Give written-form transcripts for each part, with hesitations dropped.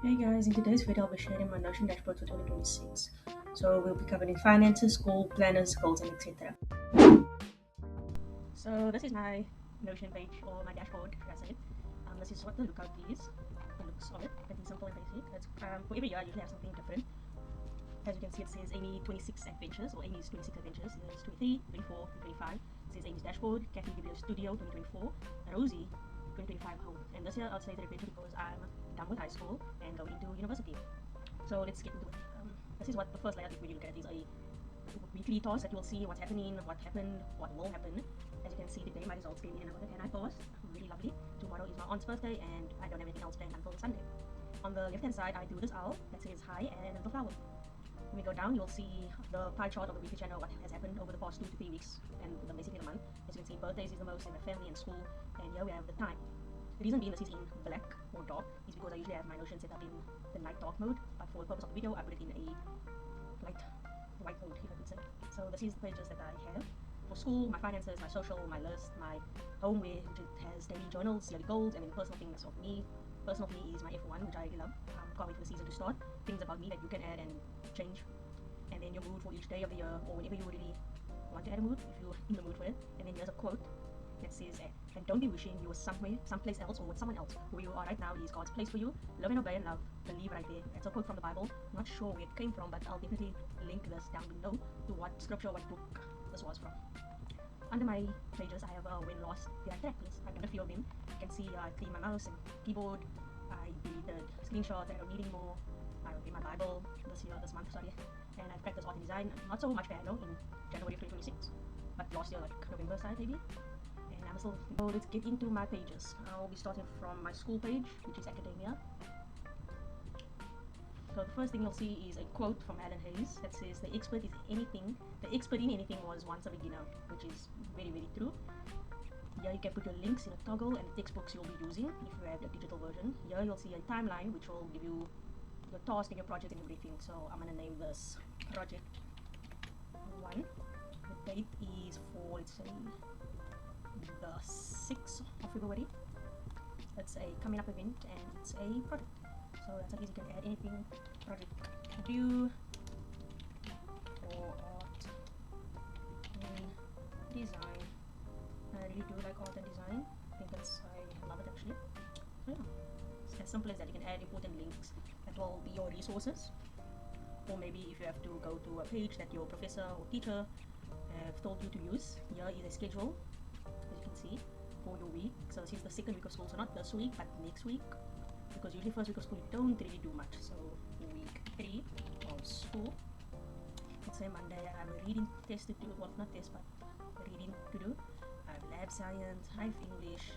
Hey guys, in today's video I'll be sharing my Notion dashboard for 2026. So we'll be covering finances, school, planners, goals, and etc. So this is my Notion page or my dashboard, as I said. This is what the lookout is. The looks of it, pretty simple and basic. It's, for every year I usually have something different. As you can see, it says Amy 26 Adventures, or Amy's 26 Adventures. There's 23, 24, 25. It says Amy's Dashboard, Kathy Video Studio 2024, Rosie 2025 Home. And this year I'll say the adventure because I'm done with high school and going into university. So let's get into it. This is what the first layer when you look at it is a weekly task that you'll see what's happening, what happened, what will happen. As you can see today my results came in and I passed. Really lovely. Tomorrow is my aunt's birthday and I don't have anything else planned until Sunday. On the left hand side I do this owl that says hi and a little flower. When we go down, you'll see the pie chart of the weekly channel, what has happened over the past 2 to 3 weeks, and basically the month. As you can see, birthdays is the most, and the family and school, and here we have the time. The reason being this is in black or dark is because I usually have my Notion set up in the night dark mode, but for the purpose of the video, I put it in a light white mode, if I could say. So this is the pages that I have. For school, my finances, my social, my list, my home, which has daily journals, yearly goals, and then personal things of me. Personal for me is my F1, which I really love. Can't wait for the season to start. Things about me that you can add and change. And then your mood for each day of the year, or whenever you really want to add a mood, if you're in the mood for it. And then here's a quote that says, and don't be wishing you were somewhere, someplace else, or with someone else. Where you are right now is God's place for you. Live and obey and love. Believe right there. That's a quote from the Bible. Not sure where it came from, but I'll definitely link this down below to what scripture, what book this was from. Under my pages, I have a when lost the track list. I've done a few of them. You can see I cleaned my mouse and keyboard. I deleted screenshots that I don't need anymore. I read my Bible this month, sorry. And I've practiced art and design. Not so much piano in January of 2026, but last year, like November side maybe. And I'm still. So let's get into my pages. I'll be starting from my school page, which is academia. So the first thing you'll see is a quote from Alan Hayes that says, the expert in anything was once a beginner, which is very, very true. Here you can put your links in a toggle and the textbooks you'll be using if you have the digital version. Here you'll see a timeline which will give you your task and your project and everything. So I'm going to name this project 1. The date is for, let's say, the 6th of February. It's a coming up event and it's a project. So that's how easy you can add anything. Project due for art and design. I really do like art and design. I love it actually. So yeah, it's as simple as that. You can add important links that will be your resources. Or maybe if you have to go to a page that your professor or teacher have told you to use. Here is a schedule, as you can see, for your week. So this is the second week of school, so not this week but next week. Because usually first week of school you don't really do much. So week 3 of school, let's say Monday I have a reading test to do, well not test but reading to do. I have lab science, I have English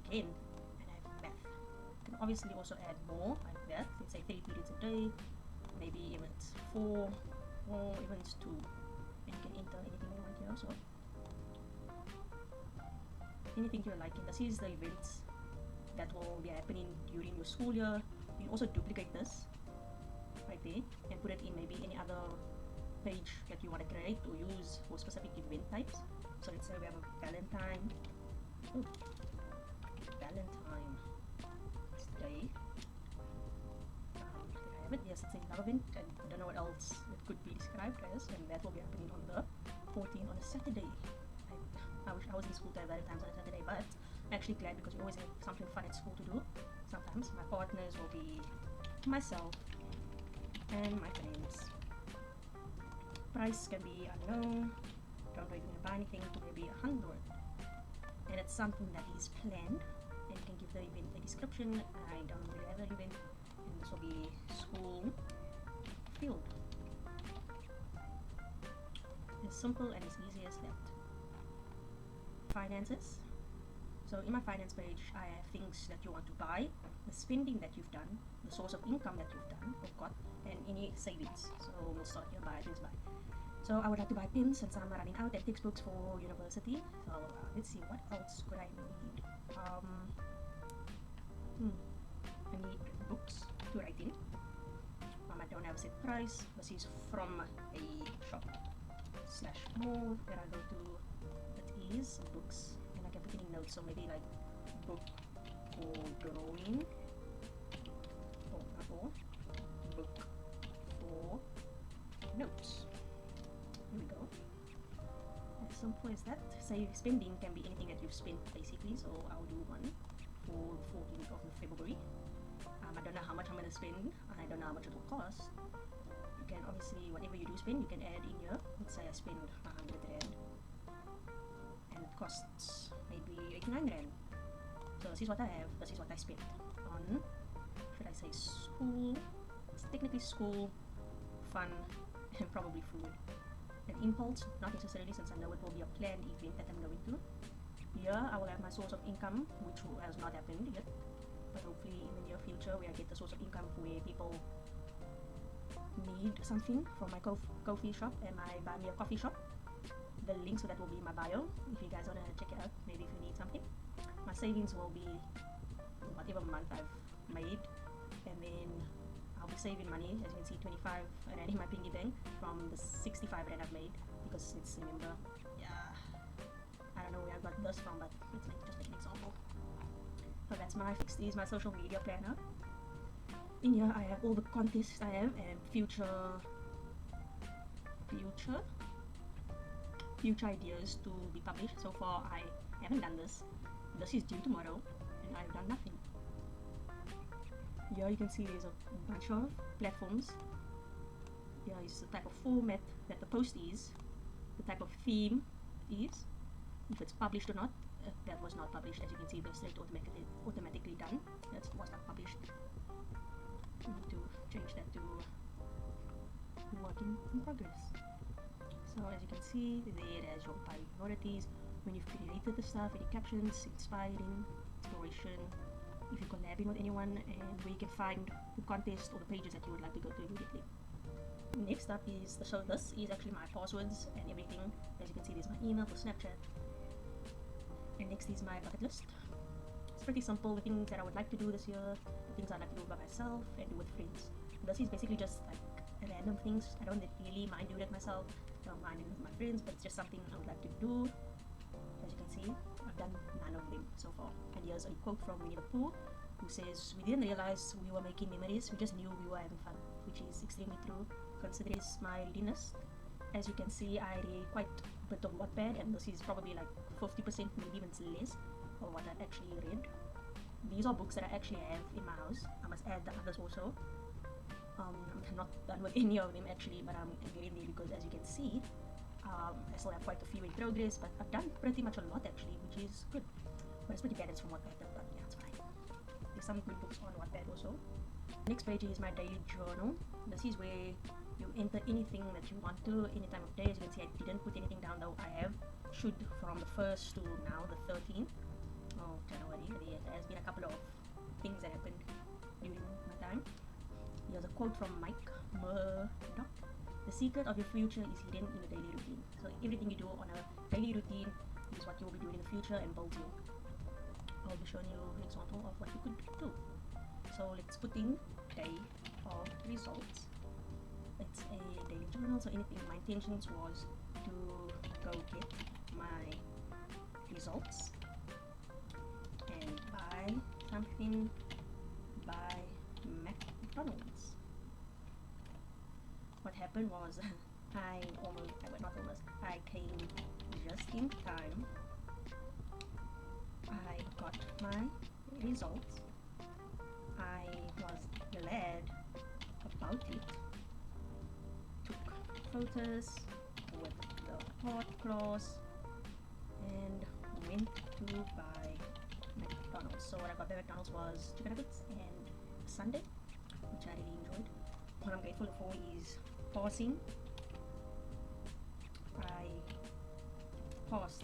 again, and I have math. You can obviously also add more, like that, let's say 3 periods a day, maybe even 4 or even 2, and you can enter anything you want here. So anything you're liking. This is the events that will be happening during your school year. You can also duplicate this right there and put it in maybe any other page that you want to create or use for specific event types. So let's say we have a Valentine. Oh, Valentine Day. Did I have it? Yes, it's a love event, and I don't know what else it could be described as, and that will be happening on the 14th on a Saturday. I wish I was in school to have Valentine's on a Saturday, but I'm actually glad because we always have something fun at school to do. Sometimes my partners will be myself and my friends. Price can be unknown. Don't know if you're gonna buy anything to maybe 100. And it's something that is planned, and you can give the event a description. I don't really have an event, and this will be school field. As simple and as easy as that. Finances. So in my finance page, I have things that you want to buy, the spending that you've done, the source of income that you've done or got, and any savings. So we'll start here, buy, please buy. So I would like to buy pins since I'm running out, and textbooks for university. So let's see, what else could I need? I need books to write in. I don't have a set price. This is from a shop / mall that I go to. That is books. I can put it in notes, so maybe like book for drawing or for book for notes. Here we go. As simple as that. Say spending can be anything that you've spent basically. So I'll do one for the 14th of February. I don't know how much I'm gonna spend. I don't know how much it will cost. You can obviously, whatever you do spend, you can add in here. Let's say I spend 100 rand and it costs maybe 89 rand. So this is what I have. This is what I spent on, should I say, school? It's technically school, fun, and probably food. An impulse, not necessarily, since I know it will be a planned event that I'm going to. Here I will have my source of income, which has not happened yet, but hopefully in the near future where I get the source of income where people need something from my coffee shop and my buy me a coffee shop. The links to that will be in my bio if you guys want to check it out, maybe if you need something. My savings will be whatever month I've made, and then I'll be saving money. As you can see, 25 rand in my piggy bank from the 65 rand I've made, because it's, remember, yeah, I don't know where I got this from, but let's just make an example. So that's my fixed. This is my social media planner. In here I have all the contests I have and future ideas to be published. So far I haven't done this. This is due tomorrow and I've done nothing. Here you can see there's a bunch of platforms. Here is the type of format that the post is, the type of theme is, if it's published or not. That was not published. As you can see, the slate automatically done. That was not published. I need to change that to working in progress. So as you can see, there as your priorities, when you've created the stuff, any captions, inspiring, inspiration, if you're collabing with anyone, and where you can find the contest or the pages that you would like to go to immediately. Next up is the show. This is actually my passwords and everything. As you can see, there's my email for Snapchat. And next is my bucket list. It's pretty simple, the things that I would like to do this year, the things I'd like to do by myself and do with friends. This is basically just like random things. I don't really mind doing it myself, I don't mind doing it with my friends, but it's just something I would like to do. As you can see, I've done none of them so far. And here's a quote from Winnie the Pooh, who says, "We didn't realize we were making memories, we just knew we were having fun," which is extremely true, considering my reading list. As you can see, I read quite a bit of Wattpad, and this is probably like 50%, maybe even less, of what I actually read. These are books that I actually have in my house. I must add the others also. I'm not done with any of them actually, but I'm getting there because, as you can see, I still have quite a few in progress, but I've done pretty much a lot actually, which is good. But it's pretty bad, it's from Wattpad, but yeah, it's fine. There's some good books on Wattpad also. Next page is my daily journal. This is where you enter anything that you want to, any time of day. As you can see, I didn't put anything down, though I have should from the 1st to now the 13th of January. There has been a couple of things that happened during my time. Here's a quote from Mike Murdoch. "The secret of your future is hidden in a daily routine." So everything you do on a daily routine is what you will be doing in the future and builds you. I'll be showing you an example of what you could do. So let's put in day of results. It's a daily journal, so anything. My intentions was to go get my results and buy something by McDonald's. What happened was I came just in time. I got my results. I was glad about it. Took photos with the hot claws and went to buy McDonald's. So what I got by McDonald's was chicken nuggets and a sundae, which I really enjoyed. What I'm grateful for is passing. I passed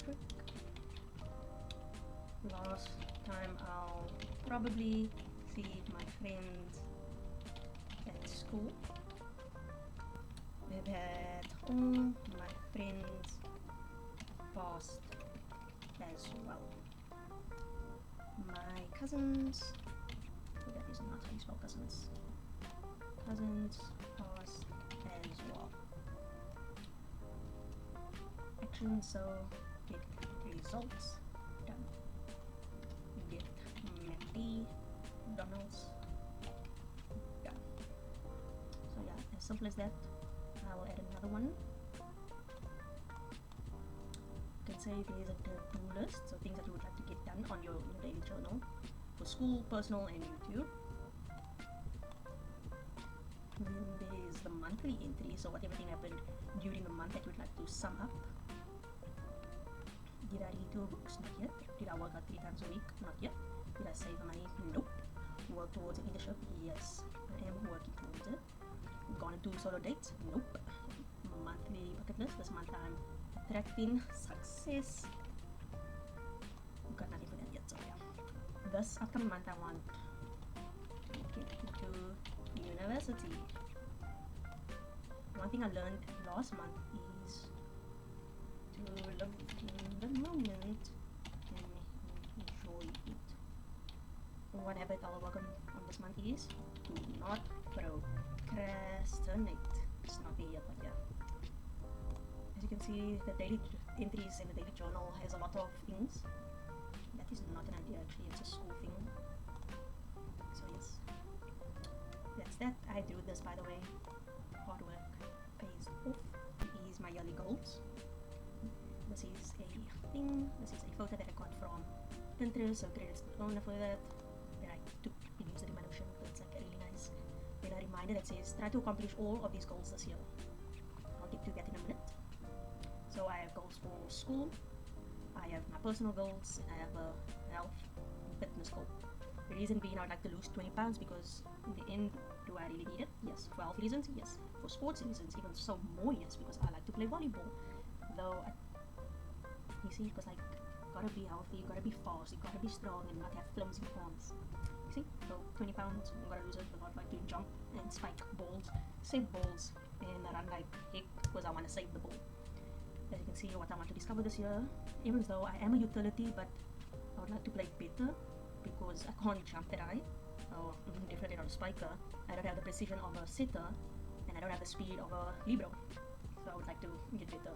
matric. Last time I'll probably see my friends at school. We've had all my friends passed as well. My cousins, that is not how you spell cousins. Cousins passed as well. Action, so get results done. Get MACD McDonald's. Yeah. So yeah, as simple as that. I will add another one. You can say there's a to-do list, so things that you would like to get done on your daily journal for school, personal, and YouTube. And then there's the monthly entry, so what everything happened during the month that you'd like to sum up. Did I read 2 books? Not yet. Did I work out 3 times a week? Not yet. Did I save money? Nope. Work towards an internship? Yes, I am working towards it. Gonna do solo dates? Nope. Monthly bucket list. This month I'm attracting success. Got nothing for that yet, so yeah. This upcoming month I want to get into university. One thing I learned last month is to live in the moment and enjoy it. One habit I'll work on this month is to not procrastinate. It's not there yet, but yeah. As you can see, the daily entries in the daily journal has a lot of things. That is not an idea actually, it's a school thing. So yes, that's that. I drew this, by the way. Hard work pays off. These my yearly goals. This is a thing. This is a photo that I got from Pinterest, so credits to the owner for that. That I took and used it in my Notion. It's like really nice. Then a reminder that says try to accomplish all of these goals this year. I'll get to that in a minute. So I have goals for school, I have my personal goals, and I have a health and fitness goal. The reason being I would like to lose 20 pounds because in the end, do I really need it? Yes. For health reasons? Yes. For sports reasons, even so more yes, because I like to play volleyball. Though, you see, because like, gotta be healthy, you gotta be fast, you gotta be strong and not have flimsy arms. You see? So 20 pounds, I'm gonna lose it without like to jump and spike balls, save balls, and run like heck because I want to save the ball. As you can see, what I want to discover this year, even though I am a utility, but I would like to play better because I can't jump that high, or definitely not a spiker. I don't have the precision of a setter, and I don't have the speed of a libero, so I would like to get better.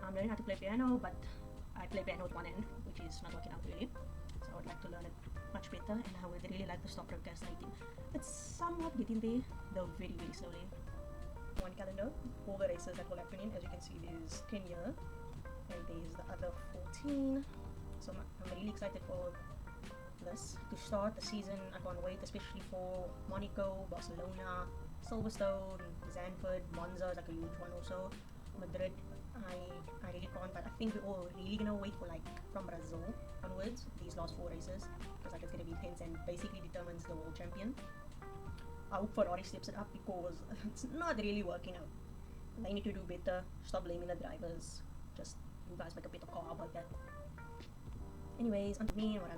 I'm learning how to play piano, but I play piano with one hand, which is not working out really, so I would like to learn it much better, and I would really like to stop procrastinating. It's somewhat getting there, though very very slowly. One calendar, all the races that will happen in. As you can see, there's 10 here and there's the other 14, so I'm really excited for this to start the season. I can't wait, especially for Monaco, Barcelona, Silverstone, Zandvoort, Monza is like a huge one also, Madrid. I really can't, but I think we're all really gonna wait for like from Brazil onwards, these last 4 races, because like it's gonna be intense and basically determines the world champion. I hope Ferrari steps it up because it's not really working out. They need to do better. Stop blaming the drivers. Just you guys make a better car about that. Anyways, onto me, what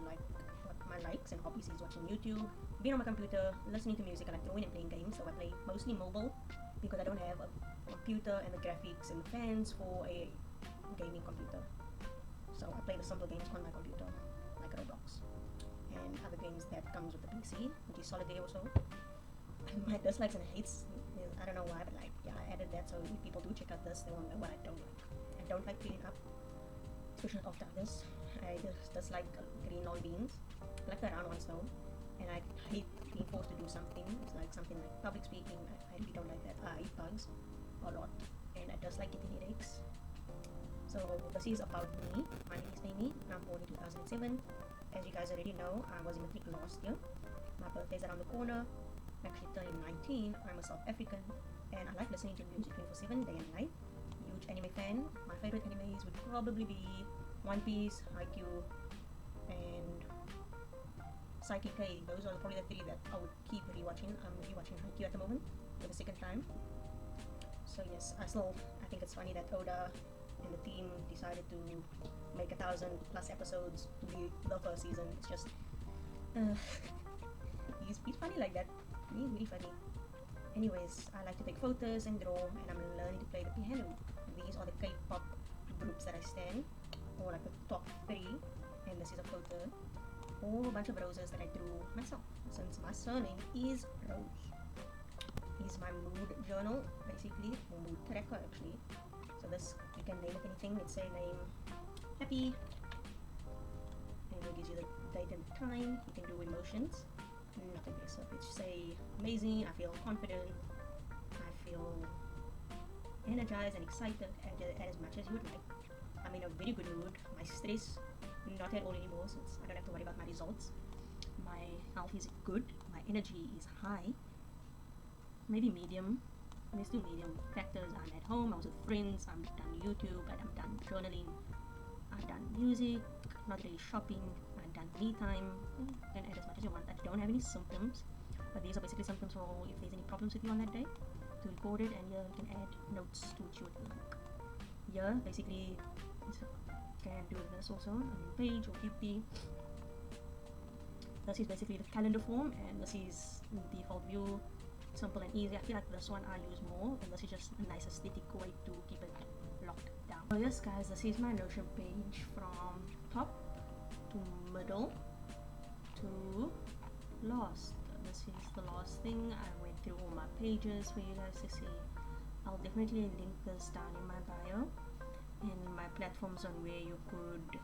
my likes and hobbies is watching YouTube, being on my computer, listening to music. I like drawing and playing games, so I play mostly mobile because I don't have a computer and the graphics and the fans for a gaming computer. So I play the simple games on my computer, like Roblox, and other games that comes with the PC, which is Solitaire also. My dislikes and hates, I don't know why, but like, yeah, I added that so if people do check out this, they won't know what I don't like. I don't like cleaning up, especially after this. I just dislike green all beans. I like the round ones though, and I hate being forced to do something. It's like something like public speaking. I really don't like that. I eat bugs a lot, and I just like getting headaches. So this is about me. My name is Amy. I'm born in 2007. As you guys already know, I was in matric last year. My birthday's around the corner. Actually turning 19. I'm a South African and I like listening to music 24/7 day and night. Huge anime fan. My favorite animes would probably be One Piece, Haikyuu, and Psyche K. Those are probably the 3 that I would keep rewatching. I'm rewatching Haikyuu at the moment for the 2nd time. So yes, I think it's funny that Oda and the team decided to make 1,000+ episodes to be the first season. It's just he's funny like that. He's really funny. Anyways, I like to take photos and draw, and I'm learning to play the piano. These are the K-pop groups that I stand, or like the top 3, and this is a photo. Or a bunch of roses that I drew myself, since my surname is Rose. Is my mood journal, basically, or mood tracker actually. So this, you can name it anything. Let's say name happy, and it gives you the date and time. You can do emotions, nothing basic. It's say amazing, I feel confident, I feel energized and excited as much as you would like. I'm in a very good mood. My stress not at all anymore, since I don't have to worry about my results. My health is good, my energy is high, maybe medium. I mean, still medium. Factors, I'm at home, I was with friends, I'm done YouTube, I'm done journaling, I've done music, not really shopping, I've done me time. You can add as much as you want. I don't have any symptoms, but these are basically symptoms for if there's any problems with you on that day, to record it, and here you can add notes to which you would like. Here, basically, you can do this also on your page or DP. This is basically the calendar form, and this is the default view. Simple and easy. I feel like this one I use more, and this is just a nice aesthetic way to keep it locked down. So yes guys, this is my Notion page from top to middle to last. This is the last thing. I went through all my pages for you guys to see. I'll definitely link this down in my bio and my platforms on where you could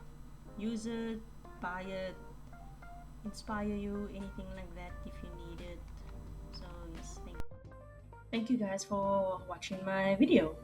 use it, buy it, inspire you, anything like that if you need it. So yes, thank you guys for watching my video.